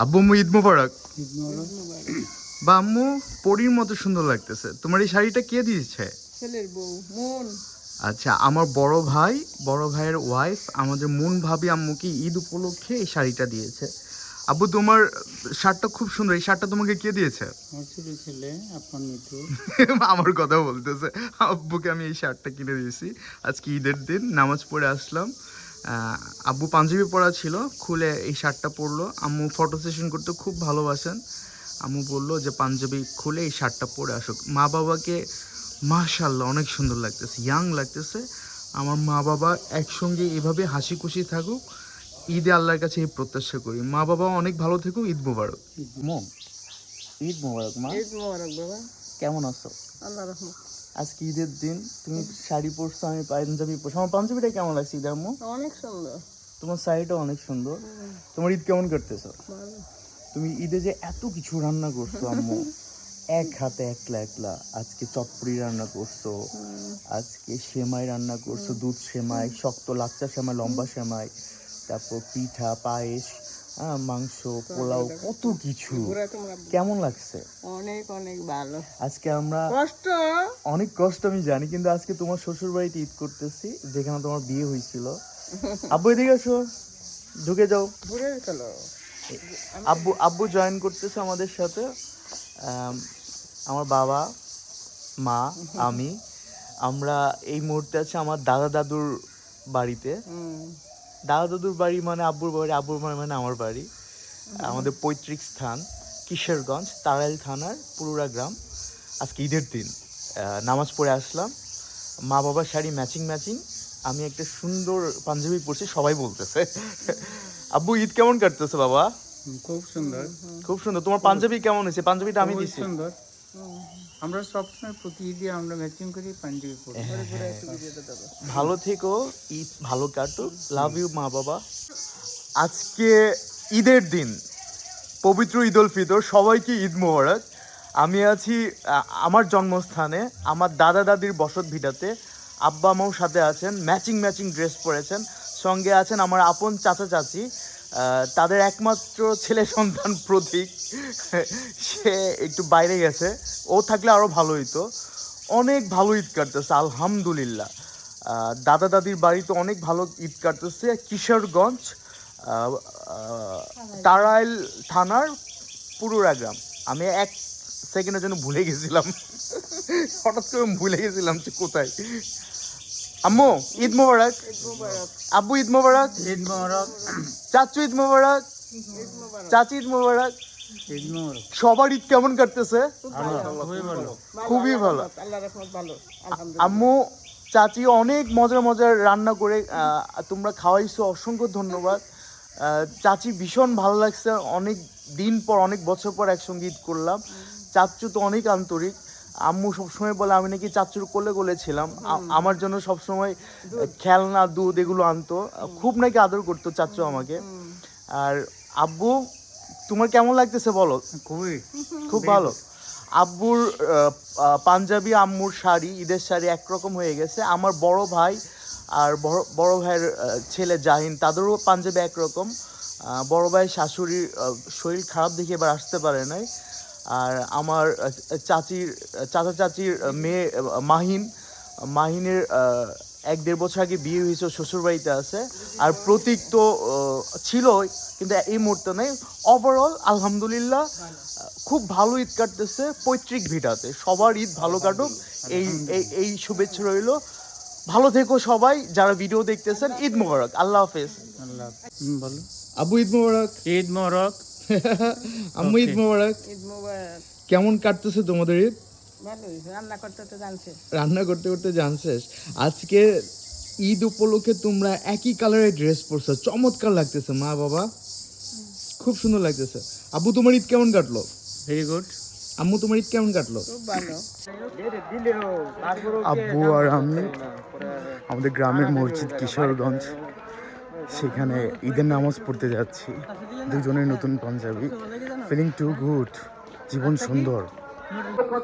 আব্বু আম্মু ঈদ মোবারক। ঈদ মোবারক। বা আম্মু, পরীর মতো সুন্দর লাগতেছে। তোমার এই শাড়িটা কে দিয়েছে? ছেলের বউ মন। আচ্ছা, আমার বড় ভাইয়ের ওয়াইফ আমাদের মুন ভাবি আম্মুকে ঈদ উপলক্ষে এই শাড়িটা দিয়েছে। আব্বু, তোমার শার্টটা খুব সুন্দর। এই শার্টটা তোমাকে কে দিয়েছে? আমার ছোট ছেলে আপন মিত্র। আমার কথা বলতেছে। আব্বুকে আমি এই শার্টটা কিনে দিয়েছি। আজকে ঈদের দিন নামাজ পড়ে আসলাম। আব্বু পাঞ্জাবি পরা ছিল, খুলে এই শার্টটা পরলো। আম্মু ফটো সেশন করতে খুব ভালোবাসেন। আম্মু বললো যে পাঞ্জাবি খুলে এই শার্টটা পরে আসুক। মা বাবাকে মাশাআল্লাহ অনেক সুন্দর লাগতেছে, ইয়াং লাগতেছে। আমার মা বাবা একসঙ্গে এভাবে হাসি খুশি থাকুক, ঈদে আল্লাহর কাছে এই প্রত্যাশা করি। মা বাবা অনেক ভালো থাকুক। ঈদ মোবারক। ঈদ মোবারক মা। ঈদ মোবারক বাবা। কেমন আছো? আল্লাহ রহমত। আজকে ঈদের দিন, তুমি শাড়ি পরছো, আমি পাঞ্জাবি পরছি। আমার পাঞ্জাবিটা কেমন লাগছে ঈদ আম্মু? অনেক সুন্দর। তোমার শাড়িটা অনেক সুন্দর। তোমার ঈদ কেমন করতেছো? ভালো। তুমি ঈদে যে এত কিছু রান্না করছো আম্মু, এক হাতে একলা একলা। আজকে চটপড়ি রান্না করছো, আজকে সেমাই রান্না করছো, দুধ সেমাই, শক্ত লাচ্চা সেমাই, লম্বা সেমাই, তারপর পিঠা, পায়েস, মাংস, পোলাও, কত কিছু। ঘুরে তোমরা কেমন লাগছে? অনেক অনেক ভালো। আজকে আমরা কষ্ট। অনেক কষ্ট আমি জানি, কিন্তু আজকে তোমার শ্বশুর বাড়িতে ঈদ করতেছি, যেখানে তোমার বিয়ে হয়েছিল। আব্বু এদিকে আসো, ঢুকে যাও। ঘুরে চলো। আব্বু জয়েন করতেছে আমাদের সাথে। আমার বাবা, মা, আমি, আমরা এই মুহূর্তে আছি আমার দাদা দাদুর বাড়িতে। দাদা দাদুর বাড়ি মানে আব্বুর বাড়ি, আব্বুর বাড়ি মানে আমার বাড়ি। আমাদের পৈতৃক স্থান কিশোরগঞ্জ, তাড়াইল থানার পুরুরা গ্রাম। আজকে ঈদের দিন নামাজ পড়ে আসলাম। মা বাবার শাড়ি ম্যাচিং ম্যাচিং, আমি একটা সুন্দর পাঞ্জাবি পরছি, সবাই বলতেছে। আব্বু ঈদ কেমন কাটতেছে বাবা? খুব সুন্দর। খুব সুন্দর। তোমার পাঞ্জাবি কেমন হয়েছে? পাঞ্জাবিটা আমি খুবই দিছি। সুন্দর। আমরা সবসময় প্রতি ঈদে আমরা ম্যাচিং করি পাঞ্জাবি পরি। ভালো থেকো, ঈদ ভালো কাটুক। লাভ ইউ মা বাবা। আজকে ঈদের দিন, পবিত্র ঈদ উল ফিতর। সবাইকে ঈদ মোবারক। আমি আছি আমার জন্মস্থানে, আমার দাদা দাদির বসত ভিটাতে। আব্বা মাও সাথে আছেন, ম্যাচিং ম্যাচিং ড্রেস পরেছেন। সঙ্গে আছেন আমার আপন চাচা চাচি, তাদের একমাত্র ছেলে সন্তান প্রতীক। সে একটু বাইরে গেছে, ও থাকলে আরও ভালো হইতো। অনেক ভালো ঈদ কাটতেছে আলহামদুলিল্লাহ। দাদা দাদির বাড়িতে অনেক ভালো ঈদ কাটতেছে। কিশোরগঞ্জ, তাড়াইল থানার পুরুরা গ্রাম। আমি এক সেকেন্ডের জন্য ভুলে গেছিলাম, হঠাৎ করে ভুলে গেছিলাম যে কোথায়। আম্মু ঈদ মোবারক। আব্বু ঈদ মোবারক। ঈদ মোবারক। চাচু ঈদ মোবারক। চাচি ঈদ মোবারক। ঈদ মোবারক। সবার ঈদ কেমন কাটতেছে? খুবই ভালো। খুবই ভালো। আল্লাহ রহমত ভালো। আম্মু চাচি অনেক মজার মজার রান্না করে তোমরা খাওয়াইছো, অসংখ্য ধন্যবাদ। চাচি ভীষণ ভালো লাগছে, অনেক দিন পর, অনেক বছর পর একসঙ্গে ঈদ করলাম। চাচু তো অনেক আন্তরিক। আম্মু সবসময় বলে আমি নাকি চাচুর কোলে কোলে ছিলাম। আমার জন্য সবসময় খেলনা, দুধ এগুলো আনতো। খুব নাকি আদর করতো চাচু আমাকে। আর আব্বু, তোমার কেমন লাগতেছে বলো? খুব ভালো। আব্বুর পাঞ্জাবি, আম্মুর শাড়ি, ঈদের শাড়ি একরকম হয়ে গেছে। আমার বড় ভাই আর বড় ভাইয়ের ছেলে জাহিন, তাদেরও পাঞ্জাবি একরকম। বড় ভাই শাশুড়ির শরীর খারাপ দেখে এবার আসতে পারে নাই। আর আমার চাচা চাচির মেয়ে মাহিনের 1-1.5 বছর আগে বিয়ে হয়েছে, শ্বশুরবাড়িতে আছে। আর প্রতীক তো ছিল, কিন্তু এই মুহূর্তে নেই। ওভারঅল আলহামদুলিল্লাহ খুব ভালো ঈদ কাটতেছে পৈতৃক ভিটাতে। সবার ঈদ ভালো কাটুক, এই শুভেচ্ছা রইল। ভালো থেকো সবাই যারা ভিডিও দেখতেছেন। ঈদ মোবারক। আল্লাহ হাফেজ। আল্লাহ বলো। আব্বু ঈদ মোবারক। ঈদ মোবারক। আম্মু ঈদ মোবারক। ঈদ মোবারক। কেমন কাটতেছে তোমাদের ঈদ? ভালোই, রান্না করতে তো জানছে। রান্না করতে করতে জানছিস। আজকে ঈদ উপলক্ষে তোমরা একই কালারের ড্রেস পরছো, চমৎকার লাগতেছে মা বাবা, খুব সুন্দর লাগতেছে। আব্বু তোমার ঈদ কেমন কাটলো? Very good. আম্মু তোমার ঈদ কেমন কাটলো? খুব ভালো। আব্বু আর আমি আমাদের গ্রামের মসজিদ কিশোরগঞ্জ, সেখানে ঈদের নামাজ পড়তে যাচ্ছি। দুজনের নতুন পাঞ্জাবি, ফিলিং টু গুড। জীবন সুন্দর।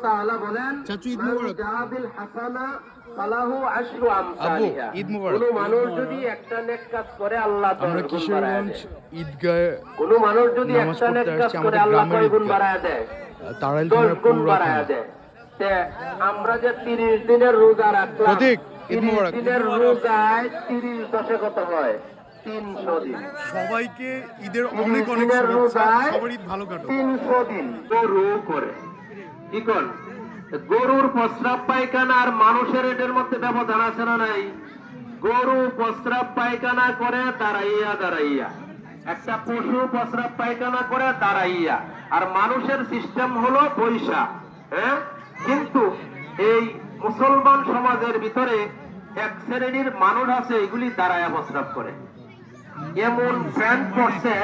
তাআলা বলেন চাচু ঈদ মোবারক। জাবিল হাসানা ফালাহু আশরু আব্বু আমসালিহা। ঈদ মোবারক। কোন মানুষ যদি একটা নেক কাজ করে আল্লাহ আমরা 10 গুণ বাড়ায় কিশোরগঞ্জ দেয়। ঈদগাহে কোন মানুষ যদি নামাজ একটা নেক পড়তে কাজ আসছি, করে আমাদের আল্লাহ গ্রামের কয় গুণ ঈদগাহ। বাড়ায় দেয়? তারাইল 10 থানার গুণ পৌর বাড়ায় থানা। দেয়। তে আমরা যে 30 দিনের রোজা রাখলাম, প্রতীক, ঈদ 30 মোবারক। দিনের রোজায় 30 দশে কত হয়? 300 দিন। সবাইকে ঈদের 30 দিনের রোজায় সবার ঈদ ভালো কাটুক। 300 দিন গরু করে কি কর? গরুর প্রস্রাব পায়খানা আর মানুষের এটার মধ্যে ব্যবধান আছে না নাই? গরু প্রস্রাব পায়খানা করে দাঁড়াইয়া দাঁড়াইয়া, একটা পশু প্রস্রাব পায়খানা করে দাঁড়াইয়া, আর মানুষের সিস্টেম হলো বৈশা। হ্যাঁ, কিন্তু এই মুসলমান সমাজের ভিতরে এক শ্রেণীর মানুষ আছে এগুলি দাঁড়াইয়া প্রস্রাব করে। এমন প্যান্ট পরছে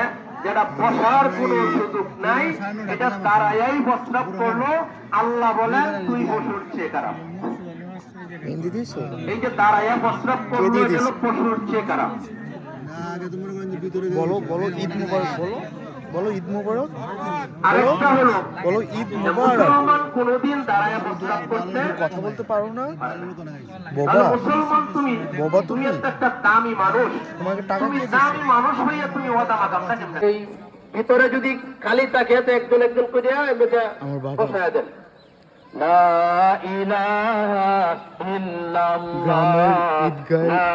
যেটা বসার কোনো সুযোগ নাই, এটা দাঁড়াইয়াই প্রস্রাব করলো। আল্লাহ বলেন তুই পশুর চেয়ে খারাপ। এই যে দাঁড়াইয়া প্রস্রাব করলো এটা হলো পশুর চেয়ে খারাপ। বলো বলো ঈদ মোবারক, বলো বলো ঈদ মোবারক, আরেকটা হলো বলো ঈদ যে মোবারক। মুসলমান কোনোদিন দাঁড়াইয়া প্রস্রাব করতে কথা বলতে পারো না তাহলে বাবা? মুসলমান তুমি বাবা তুমি তুমি? একটা দামি মানুষ, তোমাকে টাকা তুমি কে দিছে? দামি মানুষ হইয়া তুমি ওদামা কামটা কেমনে? এই ভিতরে যদি খালি থাকে তো একজন একজন করে আমার বাবা। বসায় দেন। লা ইলাহা ইল্লাল্লাহ, গ্রামের ঈদগাহে লা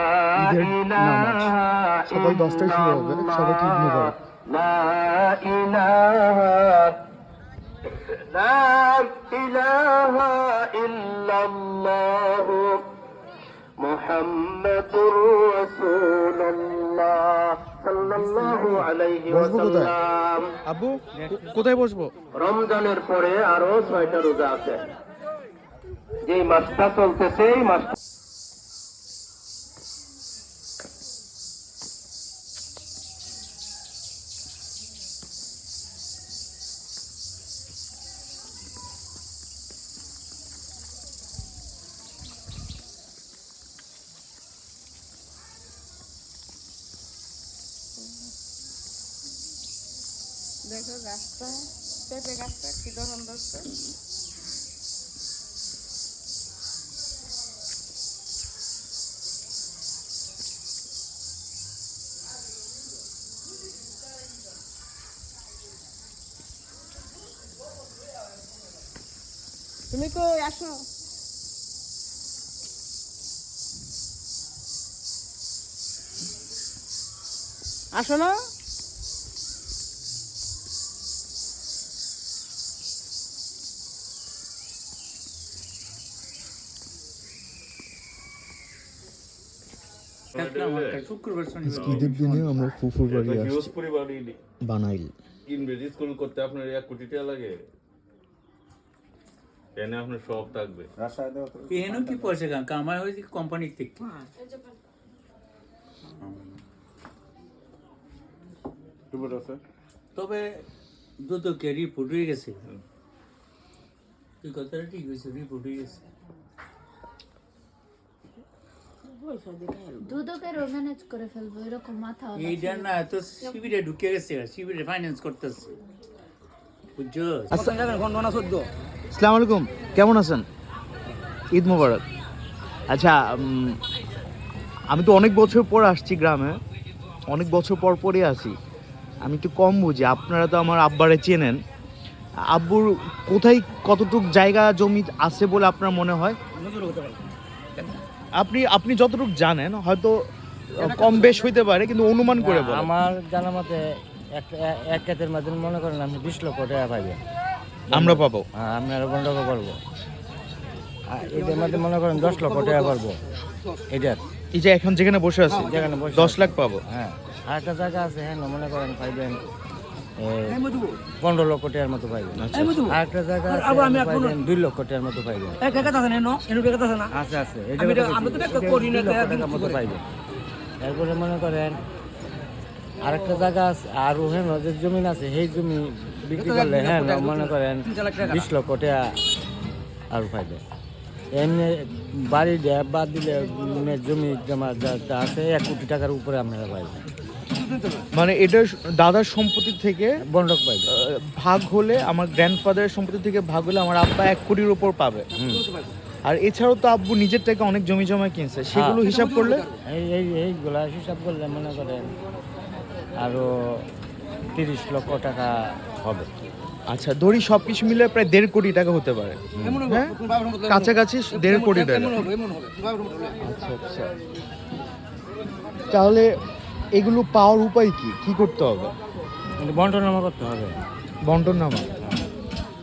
ঈদের নামাজ ইলাহা সকাল 10টায় শুরু হবে। সবাইকে ঈদ মোবারক। লা ইলাহা লা ইলাহা ইল্লাল্লাহ মুহাম্মাদুর রাসূলুল্লাহ সাল্লাল্লাহু আলাইহি বসবো কোথায়? ওয়াসাল্লাম। আব্বু কোথায় বসবো? রমজানের পরে আরো 6টা রোজা আছে, যে মাসটা চলতেছে এই মাস। দেখো গাছটা, পেঁপে গাছটা কি ধরন ধরছে। তুমি কই আসো? আসো না? শুক্রবার শনিবার ঈদের দিনে আমরা ফুফুর বাড়ি আসছি, বৃহস্পতিবারই বানাইল। ইংরেজি স্কুল করতে আপনার 1 কোটি টাকা লাগে, কেন আপনার সব থাকবে? এহেন কি পয়সা গান কামাই হয়েছে কোম্পানি থেকে। তবে দুদকে রিপোর্ট হয়ে গেছে, তুই কথাটা ঠিক হয়েছে, রিপোর্ট হয়ে গেছে। দুদকের ম্যানেজ করে ফেলবো এরকম মাথা এইটা না তো শিবিরে ঢুকে গেছে, শিবিরে ফাইন্যান্স করতেছে, বুঝছো? আসসালামু আলাইকুম, কেমন আছেন? ঈদ মোবারক। আচ্ছা, আমি তো অনেক বছর পর আসছি গ্রামে, অনেক বছর পর পরে আসি। আমি একটু কম বুঝি, আপনারা তো আমার আব্বারে চেনেন। আব্বুর কোথায় কতটুক জায়গা জমি আছে বলে আপনার মনে হয়? আপনি যতটুকু জানেন হয়তো কম বেশ হইতে পারে, কিন্তু অনুমান করে বলেন। আমার জানা মতে এক ক্ষেতের মাধ্যমে মনে করেন আপনি 20 লক্ষ টাকা পাইবেন, আমরা পাবো। হ্যাঁ আমি আরো বন্ধ করবো। আর এটার মধ্যে মনে করেন 10 লক্ষ টাকা পারবো এটার, এই যে এখন যেখানে বসে আছি যেখানে বসে 10 লাখ পাবো। হ্যাঁ আর একটা জায়গা আছে, হ্যাঁ মনে করেন পাইবেন 15 লক্ষ টাকার মতো পাইবেন। আর একটা জায়গা আছে পাইবেন 2 লক্ষ টাকার মতো পাইবেন। আছে আছে, এটা 2 লক্ষ টাকার মতো পাইবেন। এরপরে মনে করেন আরেকটা জায়গা আছে, আর ওখানে যে জমি আছে সেই জমি বিক্রি করলে হ্যাঁ মনে করেন 20 লক্ষ টাকা আর পাইবেন। এমনি বাড়ি বাদ দিলে জমি জমা যা আছে 1 কোটি টাকার উপরে আপনারা পাইবেন। মানে এটা দাদার সম্পত্তি থেকে বন্ধক পাইবে ভাগ হলে, আমার গ্র্যান্ডফাদারের সম্পত্তি থেকে ভাগ হলে আমার আব্বা 1 কোটির উপর পাবে। আর এছাড়াও তো আব্বু নিজের টাকা অনেক জমি জমা কিনছে, সেগুলো হিসাব করলে এইগুলা হিসাব করলে মনে করেন আরো 30 লক্ষ টাকা হবে। আচ্ছা, ধরি সব কিছু মিলে প্রায় 1.5 কোটি টাকা হতে পারে। হ্যাঁ, কাছাকাছি 1.5 কোটি টাকা। আচ্ছা আচ্ছা, তাহলে এগুলো পাওয়ার উপায় কি, কি করতে হবে? কিন্তু বন্টনামা করতে হবে। বন্টন নামা?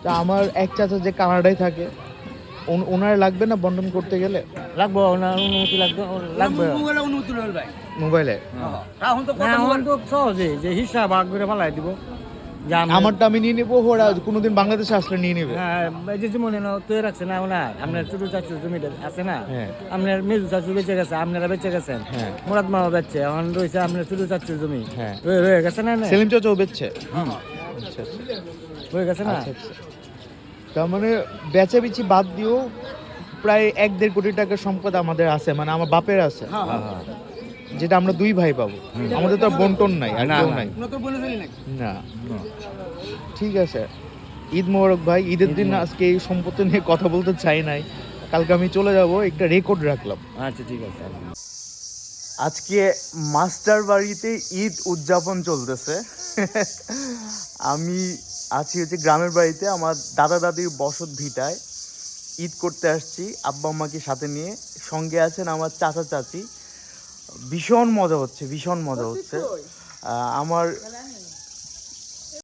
তা আমার এক চাচা যে কানাডায় থাকে, ওনার লাগবে না বন্টন করতে গেলে? লাগবে, ওনার অনুমতি লাগবে মোবাইলে? এখন তো সহজে যে হিসাব ভাগ করে পালাই দিব। আমারটা আমি নিয়ে নেবো, ওরা কোনোদিন বাংলাদেশে আসলে নিয়ে নেবে। হ্যাঁ, এই যে মনে তো রাখছে না ওনার, আপনার ছোট চাচুর জমিটা আছে না, হ্যাঁ। আপনার মেজু চাচু বেঁচে গেছে, আপনারা বেঁচে গেছেন, হ্যাঁ। মুরাদ মামা বেচছে, এখন রয়েছে আপনার ছোট চাচুর জমি, হ্যাঁ। হয়ে গেছে না? সেলিম চাচাও বেচছে? হুম, আচ্ছা আচ্ছা হয়ে গেছে না? আচ্ছা আচ্ছা। তার মানে বেচাবেচি বাদ দিয়েও প্রায় 1.5 কোটি টাকার সম্পদ আমাদের আছে, মানে আমার বাপের আছে, যেটা আমরা 2 ভাই পাবো। আমাদের তো আর বন্টন নাই, আর কেউ নাই। না, ঠিক আছে। ঈদ মোবারক ভাই। ঈদের দিন আজকে এই সম্পত্তি নিয়ে কথা বলতে চাই নাই, কালকে আমি চলে যাব, একটা রেকর্ড রাখলাম। আচ্ছা ঠিক আছে। আজকে মাস্টার বাড়িতে ঈদ উদযাপন চলতেছে। আমি আছি হচ্ছে গ্রামের বাড়িতে, আমার দাদা দাদির বসত ভিটায় ঈদ করতে আসছি আব্বা আম্মাকে সাথে নিয়ে। সঙ্গে আছেন আমার চাচা চাচি। ভীষণ মজা হচ্ছে, ভীষণ মজা হচ্ছে। আমার